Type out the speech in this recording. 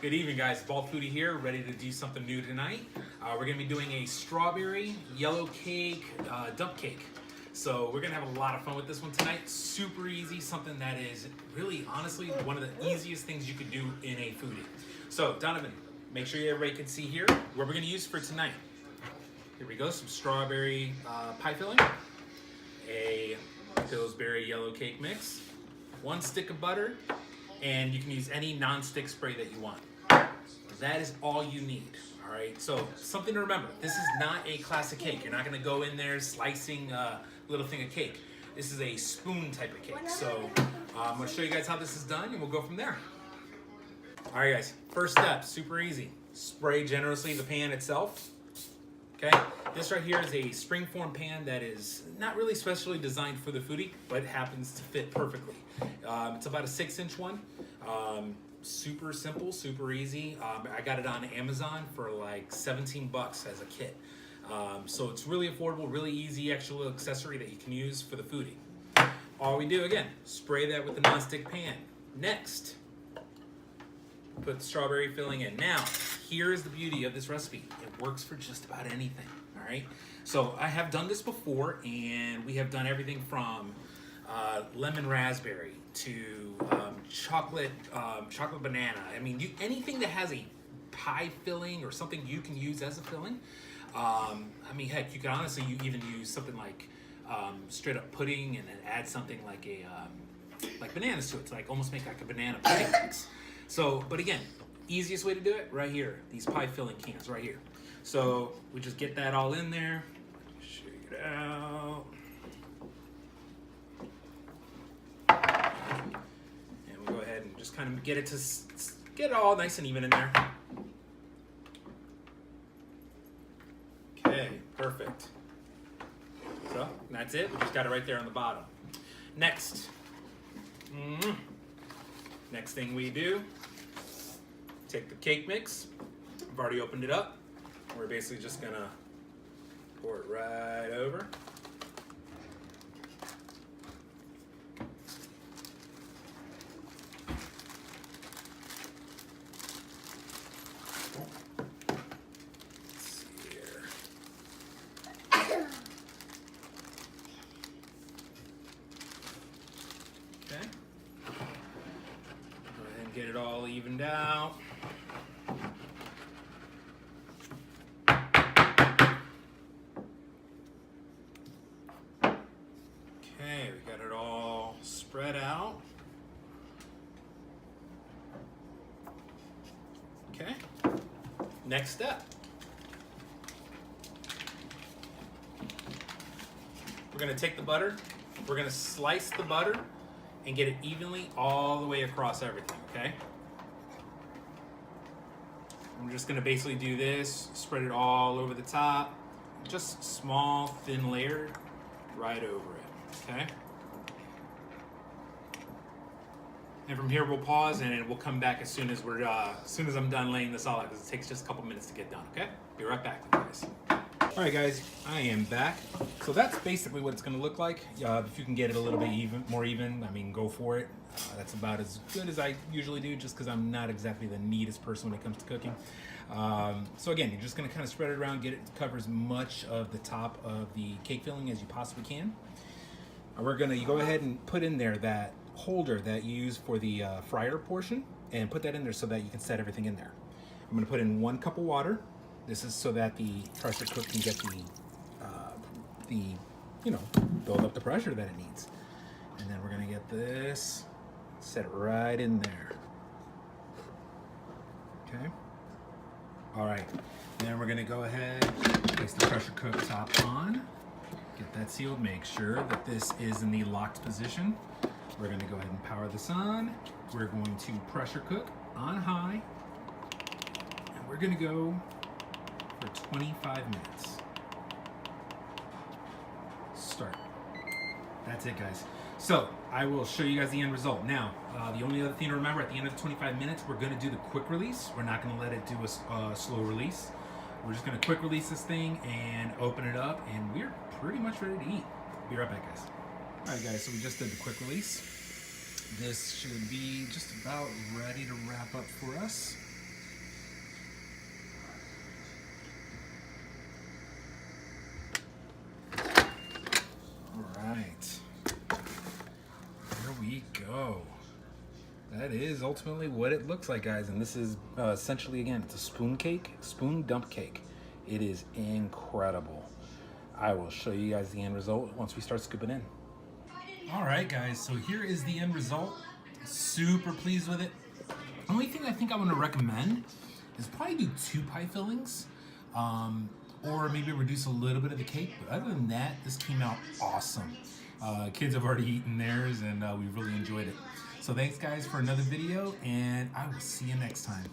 Good evening, guys. Foodi here, ready to do something new tonight. We're gonna be doing a strawberry yellow cake dump cake. So we're gonna have a lot of fun with this one tonight. Super easy, something that is really, honestly, one of the easiest things you could do in a foodie. So Donovan, make sure everybody can see here what we're gonna use for tonight. Here we go, some strawberry pie filling, a Pillsbury yellow cake mix, 1 stick of butter, and you can use any non-stick spray that you want. That is all you need, all right? So something to remember, this is not a classic cake. You're not gonna go in there slicing a little thing of cake. This is a spoon type of cake. So I'm gonna show you guys how this is done and we'll go from there. All right, guys, first step, super easy. Spray generously the pan itself, okay? This right here is a springform pan that is not really specially designed for the foodie, but happens to fit perfectly. It's about a 6-inch one. Super simple, super easy. I got it on Amazon for like 17 bucks as a kit. So it's really affordable, really easy actual accessory that you can use for the foodie. All we do, again, spray that with the nonstick pan. Next, put the strawberry filling in. Now, here's the beauty of this recipe. It works for just about anything, all right? So I have done this before, and we have done everything from lemon raspberry to chocolate banana. I mean, anything that has a pie filling or something you can use as a filling. I mean, heck, you can honestly even use something like straight up pudding and then add something like like bananas to it, to like almost make like a banana pudding mix. So, but again, easiest way to do it right here, these pie filling cans right here. So we just get that all in there, shake it out. Just kind of get it all nice and even in there. Okay, perfect. So that's it. We just got it right there on the bottom. Next thing we do, take the cake mix. I've already opened it up. We're basically just gonna pour it right over. Okay. Go ahead and get it all evened out. Okay, we got it all spread out. Okay. Next step. We're gonna take the butter, we're gonna slice the butter and get it evenly all the way across everything, okay? I'm just gonna basically do this, spread it all over the top, just small, thin layer right over it, okay? And from here we'll pause and we'll come back as soon as I'm done laying this all out, because it takes just a couple minutes to get done, okay? Be right back with you guys. All right, guys, I am back. So that's basically what it's gonna look like. If you can get it a little bit more even, I mean, go for it. That's about as good as I usually do, just because I'm not exactly the neatest person when it comes to cooking. So again, you're just gonna kind of spread it around, get it to cover as much of the top of the cake filling as you possibly can. You go ahead and put in there that holder that you use for the fryer portion, and put that in there so that you can set everything in there. I'm gonna put in 1 cup of water. This is so that the pressure cook can get build up the pressure that it needs. And then we're gonna get this, set it right in there. Okay. All right, and then we're gonna go ahead, place the pressure cook top on, get that sealed, make sure that this is in the locked position. We're gonna go ahead and power this on. We're going to pressure cook on high, and we're gonna go for 25 minutes. Start. That's it, guys. So I will show you guys the end result. Now, the only other thing to remember, at the end of the 25 minutes, we're gonna do the quick release. We're not gonna let it do a slow release. We're just gonna quick release this thing and open it up, and we're pretty much ready to eat. Be right back, guys. All right, guys, so we just did the quick release. This should be just about ready to wrap up for us. go. That is ultimately what it looks like, guys. And this is essentially, again, it's a spoon cake, spoon dump cake. It is incredible. I will show you guys the end result once we start scooping in. All right, guys, so here is the end result. Super pleased with it. Only thing I think I want to recommend is probably do 2 pie fillings, or maybe reduce a little bit of the cake. But other than that, this came out awesome. Kids have already eaten theirs, and we really enjoyed it. So thanks, guys, for another video, and I will see you next time.